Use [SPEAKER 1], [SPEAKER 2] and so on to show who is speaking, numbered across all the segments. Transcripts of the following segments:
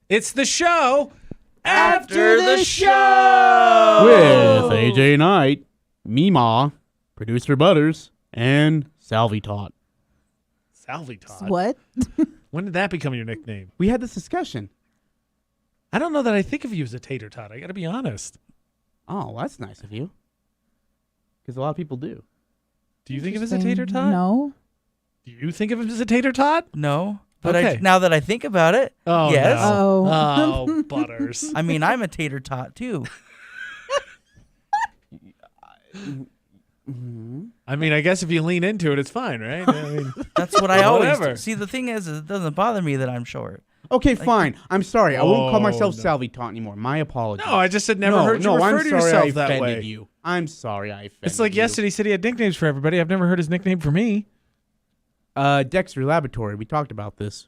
[SPEAKER 1] It's the show after the show
[SPEAKER 2] with AJ Knight, Meemaw, producer Butters, and Salvi Tot.
[SPEAKER 1] Salvi Todd.
[SPEAKER 3] What?
[SPEAKER 1] When did that become your nickname?
[SPEAKER 2] We had this discussion.
[SPEAKER 1] I don't know that I think of you as a tater tot. I got to be honest.
[SPEAKER 2] Oh, well, that's nice of you. Because a lot of people do.
[SPEAKER 1] Do you think of him as a tater tot?
[SPEAKER 3] No.
[SPEAKER 1] Do you think of him as a tater tot?
[SPEAKER 4] No. But
[SPEAKER 1] Okay.
[SPEAKER 4] now that I think about it,
[SPEAKER 1] Oh,
[SPEAKER 4] yes.
[SPEAKER 1] no.
[SPEAKER 3] Oh.
[SPEAKER 1] Oh, Butters.
[SPEAKER 4] I mean, I'm a tater tot too.
[SPEAKER 1] I mean, I guess if you lean into it, it's fine, right? I mean,
[SPEAKER 4] That's what I always
[SPEAKER 1] Whatever.
[SPEAKER 4] do. See, the thing is it doesn't bother me that I'm short.
[SPEAKER 2] Okay, fine. I'm sorry. I won't call myself
[SPEAKER 1] no.
[SPEAKER 2] Salvi Tot anymore. My apologies.
[SPEAKER 1] no, I just had never heard you refer
[SPEAKER 2] I'm
[SPEAKER 1] to
[SPEAKER 2] sorry
[SPEAKER 1] yourself
[SPEAKER 2] I
[SPEAKER 1] that
[SPEAKER 2] offended
[SPEAKER 1] way.
[SPEAKER 2] you. I'm sorry I offended
[SPEAKER 1] It's like
[SPEAKER 2] you.
[SPEAKER 1] yesterday he said he had nicknames for everybody. I've never heard his nickname for me.
[SPEAKER 2] Dexter Laboratory. We talked about this.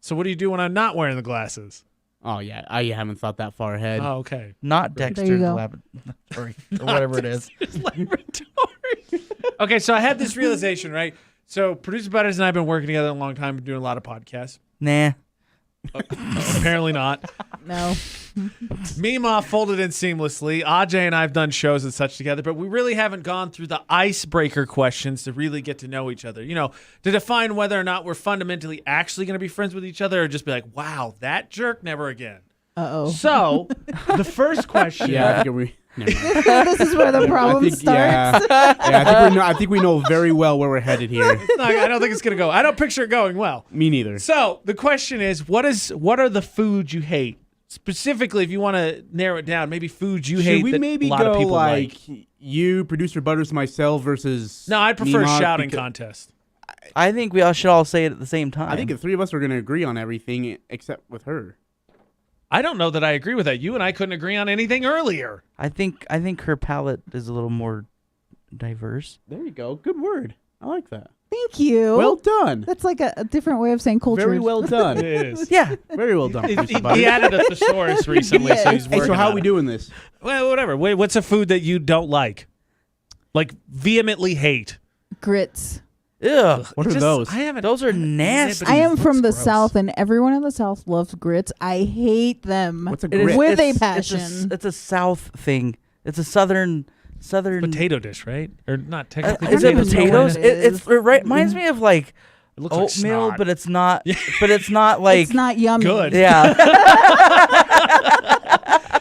[SPEAKER 1] So what do you do when I'm not wearing the glasses?
[SPEAKER 2] Oh, yeah. I haven't thought that far ahead.
[SPEAKER 1] Oh, okay.
[SPEAKER 4] Not
[SPEAKER 3] you
[SPEAKER 4] Dexter
[SPEAKER 3] go.
[SPEAKER 4] Laboratory or whatever it is.
[SPEAKER 1] Laboratory. Okay, so I had this realization, right? So producer Butters and I have been working together a long time, doing a lot of podcasts.
[SPEAKER 4] Nah.
[SPEAKER 1] Apparently not.
[SPEAKER 3] No.
[SPEAKER 1] Meemaw folded in seamlessly. Ajay and I have done shows and such together, but we really haven't gone through the icebreaker questions to really get to know each other. You know, to define whether or not we're fundamentally actually going to be friends with each other or just be like, wow, that jerk, never again.
[SPEAKER 3] Uh-oh.
[SPEAKER 1] So the first question.
[SPEAKER 2] Yeah, I think we. Never mind.
[SPEAKER 3] This is where the problem starts.
[SPEAKER 2] I think we know very well where we're headed here.
[SPEAKER 1] I don't think it's going to go. I don't picture it going well.
[SPEAKER 2] Me neither.
[SPEAKER 1] So the question is, what are the foods you hate? Specifically, if you want to narrow it down, maybe foods you hate
[SPEAKER 2] Should we
[SPEAKER 1] that
[SPEAKER 2] maybe
[SPEAKER 1] a lot
[SPEAKER 2] go
[SPEAKER 1] of people like.
[SPEAKER 2] you, producer Butters, myself versus?
[SPEAKER 1] No, I prefer a
[SPEAKER 2] Meemaw
[SPEAKER 1] shouting
[SPEAKER 2] because-
[SPEAKER 1] contest.
[SPEAKER 4] I think we all should all say it at the same time.
[SPEAKER 2] I think the three of us are going to agree on everything except with her.
[SPEAKER 1] I don't know that I agree with that. You and I couldn't agree on anything earlier.
[SPEAKER 4] I think her palate is a little more diverse.
[SPEAKER 2] There you go. Good word. I like that.
[SPEAKER 3] Thank you.
[SPEAKER 2] Well done.
[SPEAKER 3] That's like a different way of saying culture.
[SPEAKER 2] Very well done.
[SPEAKER 1] It is.
[SPEAKER 4] Yeah.
[SPEAKER 2] Very well done.
[SPEAKER 1] He,
[SPEAKER 2] producer
[SPEAKER 1] he
[SPEAKER 2] Butters.
[SPEAKER 1] added a thesaurus recently, so he's
[SPEAKER 2] Hey,
[SPEAKER 1] working
[SPEAKER 2] so how
[SPEAKER 1] on
[SPEAKER 2] are we
[SPEAKER 1] it.
[SPEAKER 2] doing this?
[SPEAKER 1] Well, whatever. Wait, what's a food that you don't like? Like vehemently hate?
[SPEAKER 3] Grits.
[SPEAKER 4] Ugh.
[SPEAKER 2] What are
[SPEAKER 1] Just-
[SPEAKER 2] those?
[SPEAKER 1] I haven't.
[SPEAKER 4] Those are nasty.
[SPEAKER 3] I am from the
[SPEAKER 1] gross.
[SPEAKER 3] South, and everyone in the South loves grits. I hate them.
[SPEAKER 2] What's a
[SPEAKER 4] It is-
[SPEAKER 2] grit?
[SPEAKER 3] With a
[SPEAKER 4] it's
[SPEAKER 3] passion.
[SPEAKER 4] It's a South thing. It's a southern.
[SPEAKER 1] Potato dish, right? Or not technically.
[SPEAKER 4] Is it
[SPEAKER 3] don't even know
[SPEAKER 4] potatoes?
[SPEAKER 3] what it is.
[SPEAKER 4] It reminds me of like
[SPEAKER 1] It looks like
[SPEAKER 4] oatmeal,
[SPEAKER 1] snot.
[SPEAKER 4] but it's not. But it's not like.
[SPEAKER 3] It's not yummy.
[SPEAKER 1] good.
[SPEAKER 4] Yeah.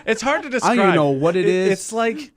[SPEAKER 1] It's hard to
[SPEAKER 2] I
[SPEAKER 1] describe.
[SPEAKER 2] don't even know what it is.
[SPEAKER 1] It's like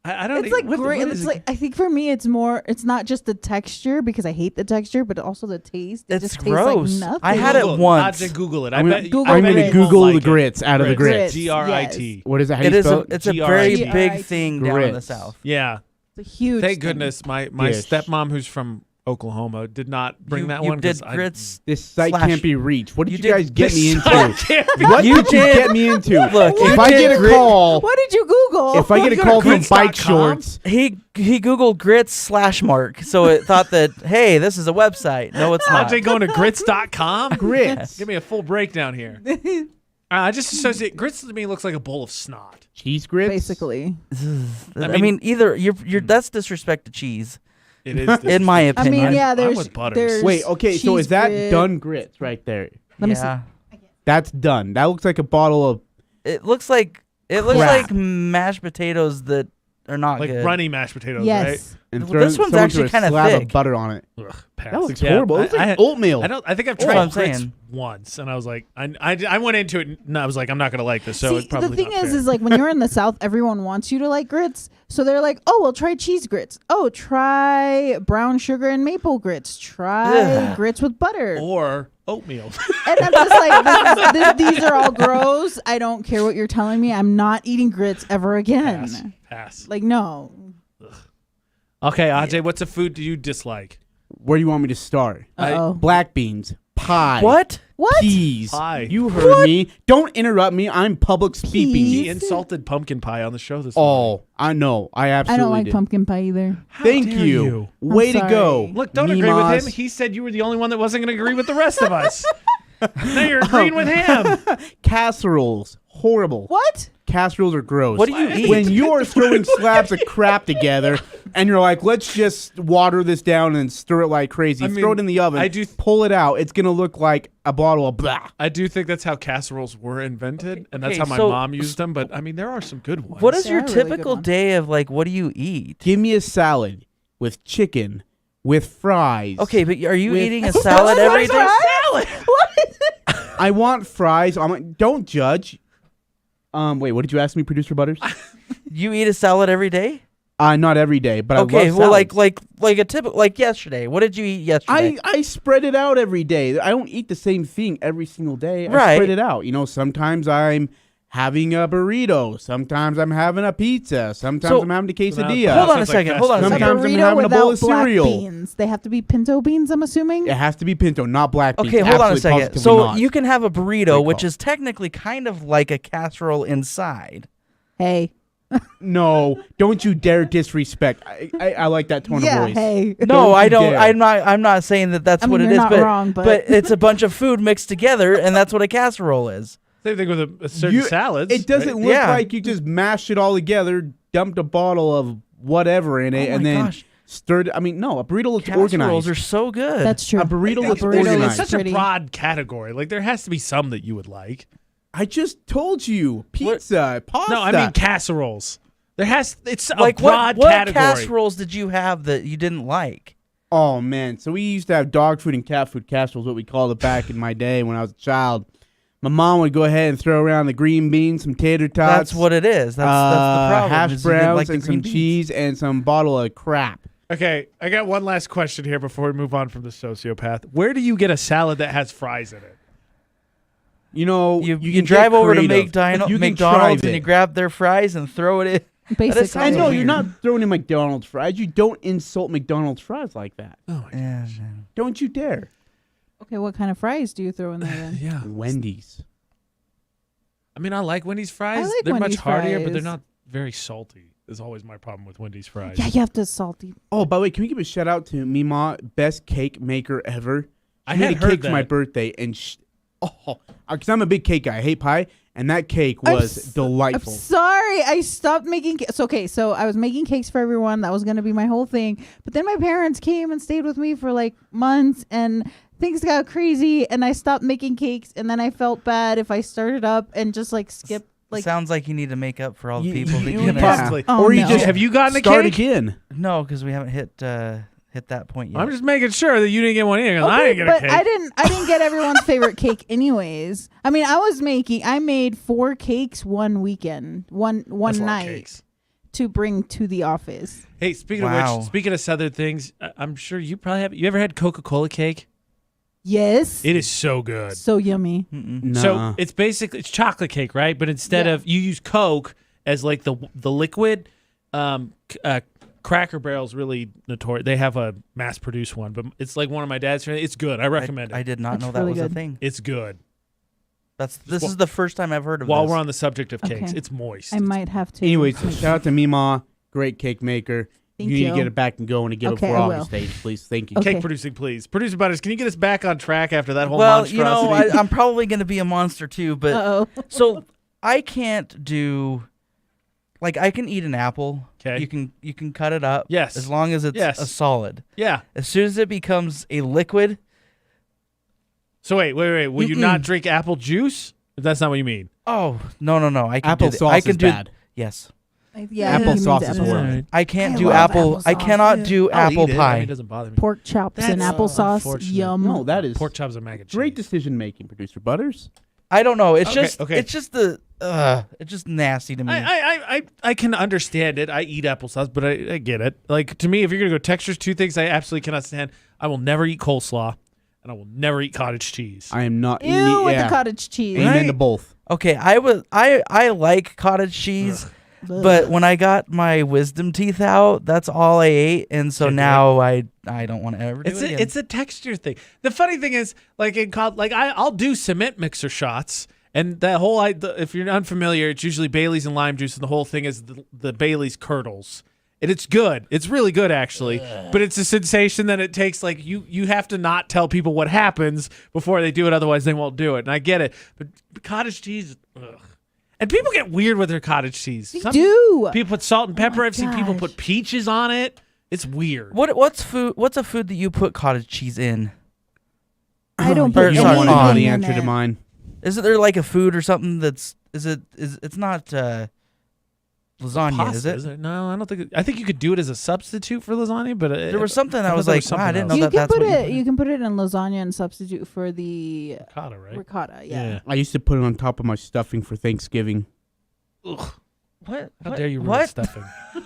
[SPEAKER 1] I don't.
[SPEAKER 3] It's like
[SPEAKER 1] what
[SPEAKER 3] great.
[SPEAKER 1] is
[SPEAKER 3] It's
[SPEAKER 1] it?
[SPEAKER 3] like I think for me, it's more. It's not just the texture because I hate the texture, but also the taste. It
[SPEAKER 4] It's
[SPEAKER 3] just
[SPEAKER 4] gross.
[SPEAKER 3] tastes like nothing.
[SPEAKER 4] I had it
[SPEAKER 1] Google
[SPEAKER 4] once.
[SPEAKER 1] Ajay, Google it.
[SPEAKER 2] I'm
[SPEAKER 1] I
[SPEAKER 2] gonna,
[SPEAKER 1] bet.
[SPEAKER 3] Google
[SPEAKER 2] I'm gonna
[SPEAKER 3] grits.
[SPEAKER 2] Google
[SPEAKER 1] Like
[SPEAKER 2] the
[SPEAKER 1] it.
[SPEAKER 2] grits out of the grits.
[SPEAKER 3] Grits.
[SPEAKER 1] GRIT.
[SPEAKER 2] What is that? How
[SPEAKER 4] It
[SPEAKER 2] do you
[SPEAKER 4] is.
[SPEAKER 2] spell
[SPEAKER 4] It's a very
[SPEAKER 1] GRIT.
[SPEAKER 4] big thing down in the
[SPEAKER 2] Grits.
[SPEAKER 4] South.
[SPEAKER 1] Yeah.
[SPEAKER 3] It's a huge.
[SPEAKER 1] Thank
[SPEAKER 3] thing.
[SPEAKER 1] goodness my
[SPEAKER 2] Dish.
[SPEAKER 1] stepmom, who's from Oklahoma, did not bring that
[SPEAKER 4] You
[SPEAKER 1] one. 'cause
[SPEAKER 4] did
[SPEAKER 1] I-
[SPEAKER 4] grits.
[SPEAKER 2] This site
[SPEAKER 4] Slash-
[SPEAKER 2] can't be reached. What did
[SPEAKER 4] You
[SPEAKER 2] you
[SPEAKER 4] did
[SPEAKER 2] guys get me
[SPEAKER 1] This
[SPEAKER 2] into?
[SPEAKER 1] can't be-
[SPEAKER 2] What
[SPEAKER 4] You
[SPEAKER 2] did you
[SPEAKER 4] did-
[SPEAKER 2] get me into?
[SPEAKER 4] Look,
[SPEAKER 2] if
[SPEAKER 4] you
[SPEAKER 2] I
[SPEAKER 4] did
[SPEAKER 2] get a
[SPEAKER 4] grit-
[SPEAKER 2] call,
[SPEAKER 3] What did you Google?
[SPEAKER 2] if I get a
[SPEAKER 1] You go to
[SPEAKER 2] call from
[SPEAKER 1] grits.com?
[SPEAKER 2] Bike Shorts,
[SPEAKER 4] He Googled grits/mark, so it thought that hey, this is a website. No, it's not.
[SPEAKER 1] Ajay going to grits.com?
[SPEAKER 2] grits,
[SPEAKER 1] Give me a full breakdown here. I just associate grits to me looks like a bowl of snot.
[SPEAKER 2] cheese grits,
[SPEAKER 3] Basically,
[SPEAKER 4] I mean, either you're that's disrespect to cheese,
[SPEAKER 1] It is.
[SPEAKER 4] in my
[SPEAKER 3] I
[SPEAKER 4] opinion.
[SPEAKER 3] mean, yeah.
[SPEAKER 1] I'm
[SPEAKER 3] There's.
[SPEAKER 1] with Butters.
[SPEAKER 3] There's
[SPEAKER 2] Wait, okay, so
[SPEAKER 3] cheese
[SPEAKER 2] is that
[SPEAKER 3] grit.
[SPEAKER 2] done grits right there?
[SPEAKER 3] Let me see.
[SPEAKER 4] yeah.
[SPEAKER 2] That's done. That looks like a bottle of.
[SPEAKER 4] It looks like
[SPEAKER 2] Crap.
[SPEAKER 4] like mashed potatoes that are not
[SPEAKER 1] like
[SPEAKER 4] good.
[SPEAKER 1] runny mashed potatoes,
[SPEAKER 3] Yes.
[SPEAKER 2] And
[SPEAKER 4] Well,
[SPEAKER 2] throw
[SPEAKER 4] this one's
[SPEAKER 2] someone
[SPEAKER 4] actually
[SPEAKER 2] through a
[SPEAKER 4] kinda
[SPEAKER 2] slab
[SPEAKER 4] thick.
[SPEAKER 2] of butter on it.
[SPEAKER 1] right? Ugh, pass.
[SPEAKER 2] That looks
[SPEAKER 1] Yeah,
[SPEAKER 2] horrible. It looks like
[SPEAKER 1] had-
[SPEAKER 2] oatmeal.
[SPEAKER 1] I think I've
[SPEAKER 4] That's what
[SPEAKER 1] tried
[SPEAKER 4] I'm
[SPEAKER 1] grits
[SPEAKER 4] saying.
[SPEAKER 1] once, and I was like, I went into it, and I was like, I'm not gonna like this. So
[SPEAKER 3] See,
[SPEAKER 1] it's probably
[SPEAKER 3] the thing
[SPEAKER 1] not
[SPEAKER 3] is,
[SPEAKER 1] fair.
[SPEAKER 3] is like when you're in the South, everyone wants you to like grits. So they're like, oh, well, try cheese grits. Oh, try brown sugar and maple grits. Try
[SPEAKER 4] Ugh.
[SPEAKER 3] grits with butter.
[SPEAKER 1] or oatmeal.
[SPEAKER 3] And I'm just like, these are all gross. I don't care what you're telling me. I'm not eating grits ever again.
[SPEAKER 1] Pass.
[SPEAKER 3] Like, no.
[SPEAKER 1] Okay, Ajay, what's a food do you dislike?
[SPEAKER 2] Where do you want me to start?
[SPEAKER 3] Uh-oh.
[SPEAKER 2] Black beans, pie,
[SPEAKER 4] What?
[SPEAKER 3] What?
[SPEAKER 2] peas.
[SPEAKER 1] Pie.
[SPEAKER 2] You heard me. Don't interrupt me. I'm public speaking.
[SPEAKER 3] Peas?
[SPEAKER 1] He insulted pumpkin pie on the show this morning.
[SPEAKER 2] Oh, I know. I absolutely
[SPEAKER 3] I don't like
[SPEAKER 2] did.
[SPEAKER 3] pumpkin pie either.
[SPEAKER 1] How
[SPEAKER 2] Thank
[SPEAKER 1] dare
[SPEAKER 2] you. Way to
[SPEAKER 3] sorry.
[SPEAKER 2] go.
[SPEAKER 1] Look, don't agree with
[SPEAKER 2] Meemaws.
[SPEAKER 1] him. He said you were the only one that wasn't going to agree with the rest of us. Now you're agreeing with him.
[SPEAKER 2] Casseroles, horrible.
[SPEAKER 3] What?
[SPEAKER 2] Casseroles are gross.
[SPEAKER 4] What do you eat?
[SPEAKER 2] When you're throwing slabs of crap together and you're like, let's just water this down and stir it like crazy. Throw it in the oven. Pull it out. It's going to look like a bottle of blah.
[SPEAKER 1] I do think that's how casseroles were invented, and that's
[SPEAKER 4] okay,
[SPEAKER 1] how my
[SPEAKER 4] so-
[SPEAKER 1] mom used them. But I mean, there are some good ones.
[SPEAKER 4] What is
[SPEAKER 3] There
[SPEAKER 4] your
[SPEAKER 3] are really good
[SPEAKER 4] typical
[SPEAKER 3] ones.
[SPEAKER 4] day of like? What do you eat?
[SPEAKER 2] Give me a salad with chicken, with fries.
[SPEAKER 4] Okay, but are you
[SPEAKER 2] With-
[SPEAKER 4] eating a salad every day?
[SPEAKER 3] What is it?
[SPEAKER 2] I want fries. Don't judge. Wait, what did you ask me, Producer Butters?
[SPEAKER 4] You eat a salad every day?
[SPEAKER 2] Not every day, but
[SPEAKER 4] Okay,
[SPEAKER 2] I love
[SPEAKER 4] well,
[SPEAKER 2] salads.
[SPEAKER 4] like a typical like yesterday. What did you eat yesterday?
[SPEAKER 2] I spread it out every day. I don't eat the same thing every single day. I
[SPEAKER 4] Right.
[SPEAKER 2] spread it out. Sometimes I'm having a burrito. Sometimes I'm having a pizza. Sometimes
[SPEAKER 4] So-
[SPEAKER 2] I'm having a quesadilla.
[SPEAKER 4] Hold on a
[SPEAKER 1] Sounds like
[SPEAKER 4] second.
[SPEAKER 1] fast
[SPEAKER 4] Hold on a
[SPEAKER 1] food.
[SPEAKER 3] A
[SPEAKER 4] second.
[SPEAKER 2] Sometimes I'm
[SPEAKER 3] burrito
[SPEAKER 2] having a bowl
[SPEAKER 3] without
[SPEAKER 2] of
[SPEAKER 3] black
[SPEAKER 2] cereal.
[SPEAKER 3] beans. They have to be pinto beans, I'm assuming.
[SPEAKER 2] It has to be pinto, not black beans.
[SPEAKER 4] Okay, hold on a
[SPEAKER 2] Absolutely,
[SPEAKER 4] second.
[SPEAKER 2] positively
[SPEAKER 4] So
[SPEAKER 2] not.
[SPEAKER 4] you can have a burrito,
[SPEAKER 2] Great
[SPEAKER 4] which
[SPEAKER 2] call.
[SPEAKER 4] is technically kind of like a casserole inside.
[SPEAKER 3] Hey.
[SPEAKER 2] No, don't you dare disrespect. I like that tone
[SPEAKER 3] Yeah,
[SPEAKER 2] of voice.
[SPEAKER 3] hey.
[SPEAKER 4] No,
[SPEAKER 2] Don't
[SPEAKER 4] I
[SPEAKER 2] you
[SPEAKER 4] don't.
[SPEAKER 2] dare.
[SPEAKER 4] I'm not saying that that's
[SPEAKER 3] I mean,
[SPEAKER 4] what it
[SPEAKER 3] you're
[SPEAKER 4] is,
[SPEAKER 3] not
[SPEAKER 4] but
[SPEAKER 3] wrong, but-
[SPEAKER 4] it's a bunch of food mixed together, and that's what a casserole is.
[SPEAKER 1] Same thing with a certain salads.
[SPEAKER 2] It doesn't
[SPEAKER 1] right?
[SPEAKER 2] look
[SPEAKER 4] Yeah.
[SPEAKER 2] like you just mashed it all together, dumped a bottle of whatever in it,
[SPEAKER 4] Oh
[SPEAKER 2] and
[SPEAKER 4] my
[SPEAKER 2] then
[SPEAKER 4] gosh.
[SPEAKER 2] stirred. I mean, no, a burrito looks
[SPEAKER 4] Casseroles
[SPEAKER 2] organized.
[SPEAKER 4] are so good.
[SPEAKER 3] That's true.
[SPEAKER 2] A burrito looks
[SPEAKER 3] burrito is
[SPEAKER 2] organized.
[SPEAKER 1] It's such
[SPEAKER 3] pretty.
[SPEAKER 1] a broad category. Like there has to be some that you would like.
[SPEAKER 2] I just told you, pizza, pasta.
[SPEAKER 1] No, I mean casseroles. It's
[SPEAKER 4] like
[SPEAKER 1] a broad
[SPEAKER 4] what
[SPEAKER 1] category.
[SPEAKER 4] casseroles did you have that you didn't like?
[SPEAKER 2] Oh man, so we used to have dog food and cat food casseroles, what we called it back in my day when I was a child. My mom would go ahead and throw around the green beans, some tater tots.
[SPEAKER 4] That's what it is. That's the problem.
[SPEAKER 2] Hash
[SPEAKER 4] is you didn't
[SPEAKER 2] browns
[SPEAKER 4] like the
[SPEAKER 2] and
[SPEAKER 4] green
[SPEAKER 2] some
[SPEAKER 4] beans.
[SPEAKER 2] cheese and some bottle of crap.
[SPEAKER 1] Okay, I got one last question here before we move on from the sociopath. Where do you get a salad that has fries in it?
[SPEAKER 2] You know,
[SPEAKER 4] You
[SPEAKER 2] can
[SPEAKER 4] drive
[SPEAKER 2] get
[SPEAKER 4] over to
[SPEAKER 2] creative.
[SPEAKER 4] McDonald's,
[SPEAKER 2] You can
[SPEAKER 4] McDonald's
[SPEAKER 2] try
[SPEAKER 4] and
[SPEAKER 2] it.
[SPEAKER 4] you grab their fries and throw it in.
[SPEAKER 3] Basically.
[SPEAKER 4] sounds
[SPEAKER 2] I know
[SPEAKER 4] weird.
[SPEAKER 2] you're not throwing in McDonald's fries. You don't insult McDonald's fries like that.
[SPEAKER 1] Oh my
[SPEAKER 4] Yeah,
[SPEAKER 2] Don't you dare.
[SPEAKER 3] Okay, what kind of fries do you throw in there then?
[SPEAKER 1] Yeah.
[SPEAKER 2] Wendy's.
[SPEAKER 1] I mean, I like Wendy's fries.
[SPEAKER 3] I like
[SPEAKER 1] they're
[SPEAKER 3] Wendy's
[SPEAKER 1] much heartier, but they're
[SPEAKER 3] fries.
[SPEAKER 1] not very salty. Is always my problem with Wendy's fries.
[SPEAKER 3] Yeah, you have to salty.
[SPEAKER 2] Oh, by the way, can we give a shout out to Mima, best cake maker ever? She
[SPEAKER 1] I
[SPEAKER 2] made
[SPEAKER 1] had
[SPEAKER 2] a
[SPEAKER 1] heard
[SPEAKER 2] cake for my
[SPEAKER 1] that.
[SPEAKER 2] birthday, and because I'm a big cake guy, I hate pie, and that cake was
[SPEAKER 3] I'm
[SPEAKER 2] delightful.
[SPEAKER 3] sorry, I stopped making cakes. Okay, so I was making cakes for everyone. That was going to be my whole thing. But then my parents came and stayed with me for like months, and things got crazy, and I stopped making cakes. And then I felt bad if I started up and just like skip. Like,
[SPEAKER 4] sounds like you need to make up for all the
[SPEAKER 2] You-
[SPEAKER 4] people that
[SPEAKER 2] you-
[SPEAKER 4] you
[SPEAKER 1] Yeah.
[SPEAKER 4] missed.
[SPEAKER 1] Possibly.
[SPEAKER 3] Oh,
[SPEAKER 2] or you
[SPEAKER 3] no.
[SPEAKER 2] just
[SPEAKER 1] Have you gotten a
[SPEAKER 2] start
[SPEAKER 1] cake?
[SPEAKER 2] again.
[SPEAKER 4] No, because we haven't hit that point yet.
[SPEAKER 1] I'm just making sure that you didn't get one either. 'Cause I
[SPEAKER 3] okay,
[SPEAKER 1] didn't get a
[SPEAKER 3] but
[SPEAKER 1] cake.
[SPEAKER 3] I didn't get everyone's favorite cake anyways. I mean, I made 4 cakes one weekend, one
[SPEAKER 1] That's a lot of
[SPEAKER 3] night
[SPEAKER 1] cakes.
[SPEAKER 3] to bring to the office.
[SPEAKER 1] Hey, speaking of
[SPEAKER 4] Wow.
[SPEAKER 1] which, speaking of southern things, I'm sure you probably have. You ever had Coca-Cola Cake?
[SPEAKER 3] Yes.
[SPEAKER 1] It is so good.
[SPEAKER 3] So yummy.
[SPEAKER 4] Mm-mm.
[SPEAKER 1] So it's basically it's chocolate cake, right? But instead
[SPEAKER 3] Yeah.
[SPEAKER 1] of you use Coke as like the liquid, Cracker Barrel's really notorious. They have a mass-produced one, but it's like one of my dad's. It's good. I recommend
[SPEAKER 4] I
[SPEAKER 1] it.
[SPEAKER 4] did not
[SPEAKER 3] It's
[SPEAKER 4] know that
[SPEAKER 3] really
[SPEAKER 4] was a
[SPEAKER 3] good.
[SPEAKER 4] thing.
[SPEAKER 1] It's good.
[SPEAKER 4] This
[SPEAKER 1] Well-
[SPEAKER 4] is the first time I've heard of
[SPEAKER 1] While
[SPEAKER 4] this.
[SPEAKER 1] we're on the subject of cakes,
[SPEAKER 3] Okay.
[SPEAKER 1] it's moist.
[SPEAKER 3] I might have to.
[SPEAKER 2] Anyways, shout out to Mima, great cake maker.
[SPEAKER 3] Thank
[SPEAKER 2] you need
[SPEAKER 3] you.
[SPEAKER 2] to get it back and going and get
[SPEAKER 3] Okay,
[SPEAKER 2] it for
[SPEAKER 3] I
[SPEAKER 2] August
[SPEAKER 3] will.
[SPEAKER 2] 8th, please. Thank you.
[SPEAKER 3] Okay.
[SPEAKER 1] Cake producing, please. Producer Butters, can you get us back on track after that whole
[SPEAKER 4] well,
[SPEAKER 1] monstrosity?
[SPEAKER 4] I'm probably going to be a monster too, but
[SPEAKER 3] Uh-oh.
[SPEAKER 4] so I can't do like I can eat an apple.
[SPEAKER 1] 'Kay.
[SPEAKER 4] You can cut it up.
[SPEAKER 1] Yes.
[SPEAKER 4] As long as it's
[SPEAKER 1] Yes.
[SPEAKER 4] a solid.
[SPEAKER 1] Yeah.
[SPEAKER 4] As soon as it becomes a liquid,
[SPEAKER 1] So wait. Will you not drink apple juice? That's not what you mean.
[SPEAKER 4] oh no. I can do
[SPEAKER 2] Applesauce
[SPEAKER 4] I can
[SPEAKER 2] is
[SPEAKER 4] do
[SPEAKER 2] bad.
[SPEAKER 4] Yes.
[SPEAKER 3] Yeah,
[SPEAKER 2] Applesauce
[SPEAKER 3] he means
[SPEAKER 2] is
[SPEAKER 3] applesauce.
[SPEAKER 2] horrible.
[SPEAKER 4] I can't
[SPEAKER 3] I
[SPEAKER 4] do
[SPEAKER 3] love
[SPEAKER 4] apple. I
[SPEAKER 3] applesauce.
[SPEAKER 4] cannot do
[SPEAKER 1] I'll
[SPEAKER 4] apple
[SPEAKER 1] eat it.
[SPEAKER 4] pie.
[SPEAKER 1] It doesn't bother me.
[SPEAKER 3] Pork chops and
[SPEAKER 1] That's
[SPEAKER 3] applesauce.
[SPEAKER 1] unfortunate.
[SPEAKER 3] Yum.
[SPEAKER 2] No, that is
[SPEAKER 1] Pork chops and mac and cheese.
[SPEAKER 2] great decision making, Producer Butters.
[SPEAKER 4] I don't know. It's
[SPEAKER 1] Okay,
[SPEAKER 4] just
[SPEAKER 1] okay.
[SPEAKER 4] it's just it's just nasty to me.
[SPEAKER 1] I can understand it. I eat applesauce, but I get it. Like to me, if you're gonna go textures, two things I absolutely cannot stand. I will never eat coleslaw, and I will never eat cottage cheese.
[SPEAKER 2] I am not.
[SPEAKER 3] Ew, with
[SPEAKER 2] yeah.
[SPEAKER 3] the cottage cheese.
[SPEAKER 2] Amen
[SPEAKER 1] Right?
[SPEAKER 2] to both.
[SPEAKER 4] Okay, I like cottage cheese,
[SPEAKER 3] Ugh.
[SPEAKER 4] but when I got my wisdom teeth out, that's all I ate, and so
[SPEAKER 1] Can't do
[SPEAKER 4] now I don't want to ever do it again.
[SPEAKER 1] It's a texture thing. The funny thing is, like I'll do cement mixer shots, and that whole if you're unfamiliar, it's usually Bailey's and lime juice, and the whole thing is the Bailey's curdles. And it's good. It's really good, actually. But it's a sensation that it takes. Like you have to not tell people what happens before they do it, otherwise they won't do it. And I get it. But cottage cheese, ugh. And people get weird with their cottage cheese.
[SPEAKER 3] They do.
[SPEAKER 1] People put salt and pepper.
[SPEAKER 3] my
[SPEAKER 1] I've seen people
[SPEAKER 3] gosh.
[SPEAKER 1] put peaches on it. It's weird.
[SPEAKER 4] What's a food that you put cottage cheese in?
[SPEAKER 3] I don't
[SPEAKER 4] Or,
[SPEAKER 3] put
[SPEAKER 2] You
[SPEAKER 4] sorry,
[SPEAKER 2] don't
[SPEAKER 3] anything
[SPEAKER 2] want to know the
[SPEAKER 3] in
[SPEAKER 2] answer to
[SPEAKER 3] it.
[SPEAKER 2] mine.
[SPEAKER 4] Isn't there like a food or something that's it's not lasagna,
[SPEAKER 1] Pasta,
[SPEAKER 4] is it?
[SPEAKER 1] is there? No, I don't think. I think you could do it as a substitute for lasagna, but
[SPEAKER 4] There was something I
[SPEAKER 1] thought
[SPEAKER 4] was
[SPEAKER 1] there
[SPEAKER 4] like,
[SPEAKER 1] was
[SPEAKER 4] wow, I
[SPEAKER 1] something
[SPEAKER 4] didn't
[SPEAKER 1] else.
[SPEAKER 4] know
[SPEAKER 3] You
[SPEAKER 4] that.
[SPEAKER 3] can
[SPEAKER 4] That's
[SPEAKER 3] put
[SPEAKER 4] what
[SPEAKER 3] it. You can put it in lasagna and substitute for the
[SPEAKER 1] ricotta, right?
[SPEAKER 3] ricotta. Yeah.
[SPEAKER 2] I used to put it on top of my stuffing for Thanksgiving.
[SPEAKER 1] Ugh.
[SPEAKER 4] What?
[SPEAKER 1] How dare you ruin
[SPEAKER 4] What?
[SPEAKER 1] stuffing?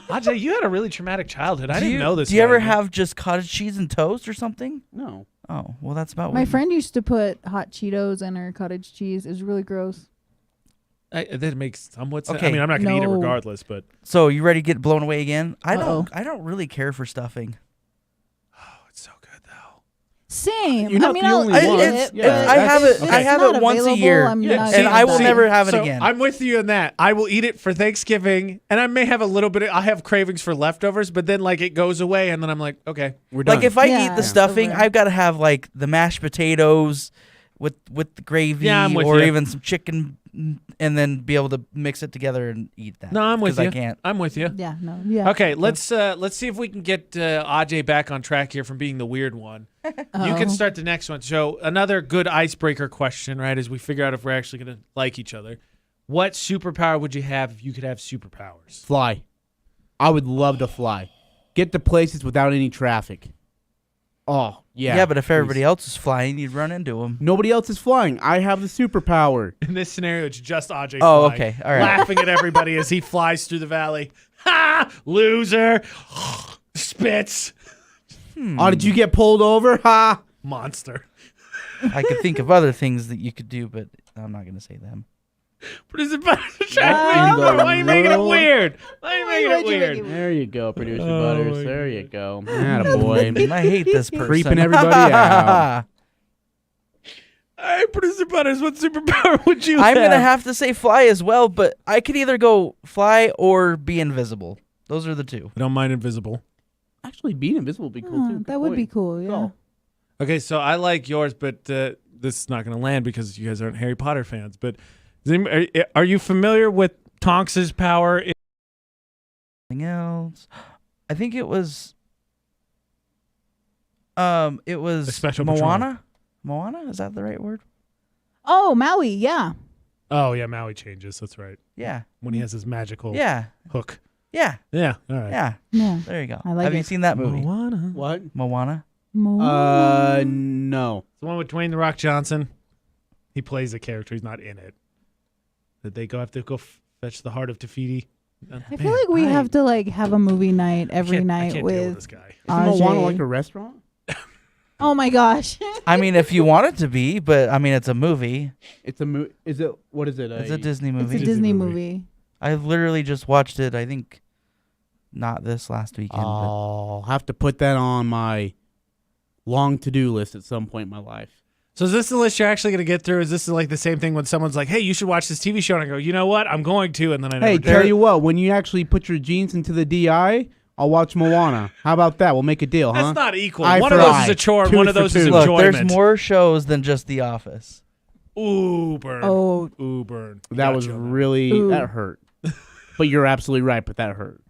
[SPEAKER 1] Ajay, you had a really traumatic childhood. I didn't know this.
[SPEAKER 4] Do you ever
[SPEAKER 1] about
[SPEAKER 4] have just cottage cheese and toast or something?
[SPEAKER 2] No.
[SPEAKER 4] Oh, well, that's about
[SPEAKER 3] My
[SPEAKER 4] what
[SPEAKER 3] friend used to put hot Cheetos in her cottage cheese. It was really gross.
[SPEAKER 1] That makes somewhat sense. I
[SPEAKER 4] Okay.
[SPEAKER 1] mean, I'm not going to eat it
[SPEAKER 3] No.
[SPEAKER 1] regardless, but
[SPEAKER 4] So you ready to get blown away again? I
[SPEAKER 3] Uh-oh.
[SPEAKER 4] don't really care for stuffing.
[SPEAKER 1] oh, it's so good though.
[SPEAKER 3] Same.
[SPEAKER 2] You're not
[SPEAKER 3] I mean,
[SPEAKER 2] the
[SPEAKER 3] I'll
[SPEAKER 2] only
[SPEAKER 3] eat
[SPEAKER 2] one.
[SPEAKER 3] it,
[SPEAKER 2] Yeah,
[SPEAKER 3] but
[SPEAKER 4] I have
[SPEAKER 3] if
[SPEAKER 4] it- I
[SPEAKER 3] it's
[SPEAKER 4] have
[SPEAKER 3] not
[SPEAKER 4] it once a
[SPEAKER 3] available,
[SPEAKER 4] year.
[SPEAKER 3] I'm
[SPEAKER 1] Yeah,
[SPEAKER 3] not
[SPEAKER 1] see,
[SPEAKER 4] And I will
[SPEAKER 3] gonna
[SPEAKER 4] never
[SPEAKER 3] buy it.
[SPEAKER 4] have it
[SPEAKER 1] So
[SPEAKER 4] again.
[SPEAKER 1] I'm with you in that. I will eat it for Thanksgiving, and I may have a little bit. I have cravings for leftovers, but then like it goes away, and then I'm like, okay,
[SPEAKER 2] We're done.
[SPEAKER 4] Like if I
[SPEAKER 3] Yeah.
[SPEAKER 4] eat the
[SPEAKER 3] Yeah.
[SPEAKER 4] stuffing,
[SPEAKER 3] Over.
[SPEAKER 4] I've got to have like the mashed potatoes with the gravy,
[SPEAKER 1] Yeah, I'm with
[SPEAKER 4] or
[SPEAKER 1] you.
[SPEAKER 4] even some chicken, and then be able to mix it together and eat that.
[SPEAKER 1] no, I'm with
[SPEAKER 4] 'Cause
[SPEAKER 1] you.
[SPEAKER 4] I can't.
[SPEAKER 1] I'm with you.
[SPEAKER 3] Yeah. No. Yeah.
[SPEAKER 1] Okay, let's see if we can get Ajay back on track here from being the weird one. You can
[SPEAKER 3] Oh.
[SPEAKER 1] start the next one. So another good icebreaker question, right? As we figure out if we're actually going to like each other. What superpower would you have if you could have superpowers?
[SPEAKER 2] Fly. I would love to fly. Get to places without any traffic. Oh, yeah.
[SPEAKER 4] Yeah, but if
[SPEAKER 2] please.
[SPEAKER 4] everybody else is flying, you'd run into them.
[SPEAKER 2] Nobody else is flying. I have the superpower.
[SPEAKER 1] In this scenario, it's just Ajay
[SPEAKER 4] Oh,
[SPEAKER 1] flying,
[SPEAKER 4] okay. All right.
[SPEAKER 1] laughing at everybody as he flies through the valley. Ha! Loser. Spits.
[SPEAKER 2] Oh, did you get pulled over? Ha!
[SPEAKER 1] Monster.
[SPEAKER 4] I could think of other things that you could do, but I'm not going to say them.
[SPEAKER 1] Producer Butters.
[SPEAKER 2] in the
[SPEAKER 1] Why are you making it
[SPEAKER 2] world?
[SPEAKER 1] weird? Why are you making it
[SPEAKER 3] Why'd you make
[SPEAKER 1] weird?
[SPEAKER 3] it
[SPEAKER 2] There you go, Producer
[SPEAKER 1] Oh,
[SPEAKER 2] Butters.
[SPEAKER 1] my
[SPEAKER 2] There you go. Attaboy.
[SPEAKER 4] I hate this person.
[SPEAKER 2] Creeping everybody out.
[SPEAKER 1] All right, Producer Butters, what superpower would you
[SPEAKER 4] I'm
[SPEAKER 1] have?
[SPEAKER 4] going to have to say fly as well, but I could either go fly or be invisible. Those are the two.
[SPEAKER 1] I don't mind invisible.
[SPEAKER 2] Actually, being invisible would be cool, too. Good
[SPEAKER 3] That would be
[SPEAKER 2] point.
[SPEAKER 3] cool. Yeah.
[SPEAKER 2] Go.
[SPEAKER 1] Okay, so I like yours, but this is not going to land because you guys aren't Harry Potter fans. But are you familiar with Tonks's power?
[SPEAKER 4] Something else. I think it was
[SPEAKER 1] A special
[SPEAKER 4] Moana. Moana, is that the right word?
[SPEAKER 3] Oh, Maui. Yeah.
[SPEAKER 1] Oh, yeah, Maui changes. That's right.
[SPEAKER 4] Yeah.
[SPEAKER 1] When he has his magical
[SPEAKER 4] Yeah.
[SPEAKER 1] hook.
[SPEAKER 4] Yeah.
[SPEAKER 1] Yeah, all right.
[SPEAKER 4] Yeah.
[SPEAKER 3] Yeah.
[SPEAKER 4] There you go.
[SPEAKER 3] I like
[SPEAKER 4] Have you
[SPEAKER 3] it.
[SPEAKER 4] seen that movie?
[SPEAKER 1] Moana.
[SPEAKER 2] What?
[SPEAKER 4] Moana?
[SPEAKER 2] No.
[SPEAKER 1] The one with Dwayne The Rock Johnson. He plays a character. He's not in it. That they have to go fetch the heart of Tafiti.
[SPEAKER 3] I feel like we have to have a movie night every
[SPEAKER 1] I
[SPEAKER 3] night
[SPEAKER 1] can't deal with
[SPEAKER 3] with
[SPEAKER 1] this guy.
[SPEAKER 2] Isn't Moana
[SPEAKER 3] Ajay.
[SPEAKER 2] like a restaurant?
[SPEAKER 3] Oh my gosh.
[SPEAKER 4] I mean, if you want it to be, but I mean, it's a movie.
[SPEAKER 2] It's a movie. Is it? What is it?
[SPEAKER 4] It's a Disney
[SPEAKER 3] It's
[SPEAKER 4] movie.
[SPEAKER 3] a Disney movie.
[SPEAKER 4] I literally just watched it. I think not this last weekend. But
[SPEAKER 2] I'll have to put that on my long to-do list at some point in my life.
[SPEAKER 1] So is this the list you're actually going to get through? Is this like the same thing when someone's like, hey, you should watch this TV show? And I go, you know what? I'm going to. And then I never
[SPEAKER 2] Hey,
[SPEAKER 1] do.
[SPEAKER 2] tell you what, when you actually put your jeans into the DI, I'll watch Moana. How about that? We'll make a deal, huh?
[SPEAKER 1] That's not equal.
[SPEAKER 2] Eye
[SPEAKER 1] One
[SPEAKER 2] for
[SPEAKER 1] of those
[SPEAKER 2] eye.
[SPEAKER 1] is a chore and
[SPEAKER 2] Two
[SPEAKER 1] one of
[SPEAKER 2] for
[SPEAKER 1] those is
[SPEAKER 2] two.
[SPEAKER 4] look,
[SPEAKER 1] enjoyment.
[SPEAKER 4] there's more shows than just The Office.
[SPEAKER 1] Ooh, burn.
[SPEAKER 3] Oh,
[SPEAKER 1] Ooh, burn.
[SPEAKER 2] That
[SPEAKER 1] Got
[SPEAKER 2] was
[SPEAKER 1] you on
[SPEAKER 2] really,
[SPEAKER 3] Ooh.
[SPEAKER 2] that hurt. But you're absolutely right, but that hurt.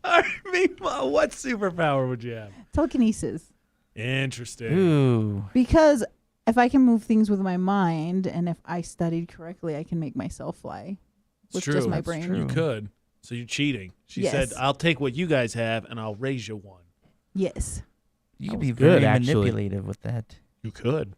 [SPEAKER 1] All right, meanwhile, what superpower would you have?
[SPEAKER 3] telekinesis.
[SPEAKER 1] Interesting.
[SPEAKER 4] Ooh.
[SPEAKER 3] Because if I can move things with my mind, and if I studied correctly, I can make myself fly
[SPEAKER 1] It's
[SPEAKER 3] with
[SPEAKER 1] true.
[SPEAKER 3] just my
[SPEAKER 1] That's
[SPEAKER 3] brain.
[SPEAKER 1] true. You could. So you're cheating. She said,
[SPEAKER 3] Yes.
[SPEAKER 1] I'll take what you guys have and I'll raise you one.
[SPEAKER 3] Yes.
[SPEAKER 4] You
[SPEAKER 2] That
[SPEAKER 4] could be
[SPEAKER 2] was good,
[SPEAKER 4] very
[SPEAKER 2] actually.
[SPEAKER 4] manipulative with that.
[SPEAKER 1] You could.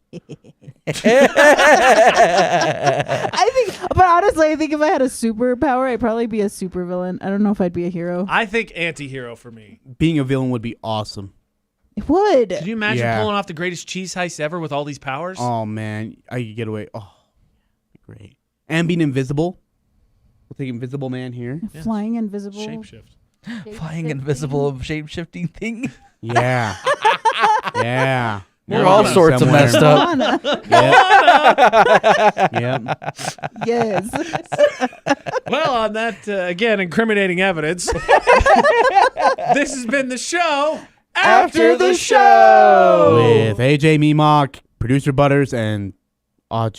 [SPEAKER 3] I think, but honestly, I think if I had a superpower, I'd probably be a supervillain. I don't know if I'd be a hero.
[SPEAKER 1] I think anti-hero for me.
[SPEAKER 2] Being a villain would be awesome.
[SPEAKER 3] It would.
[SPEAKER 1] Could you imagine
[SPEAKER 2] Yeah.
[SPEAKER 1] pulling off the greatest cheese heist ever with all these powers?
[SPEAKER 2] Oh, man. I could get away. Oh, great. And being invisible. We'll take Invisible Man here.
[SPEAKER 1] Yeah.
[SPEAKER 3] Flying invisible.
[SPEAKER 1] Shapeshift.
[SPEAKER 4] Flying invisible shape-shifting thing.
[SPEAKER 2] Yeah. Yeah.
[SPEAKER 4] You're all
[SPEAKER 1] Moana
[SPEAKER 4] sorts of
[SPEAKER 2] somewhere.
[SPEAKER 4] messed up.
[SPEAKER 3] Moana.
[SPEAKER 2] Yep.
[SPEAKER 3] Yes.
[SPEAKER 1] Well, on that, again, incriminating evidence, this has been the show
[SPEAKER 4] After the show.
[SPEAKER 2] With AJ Memock, Producer Butters, and Aj.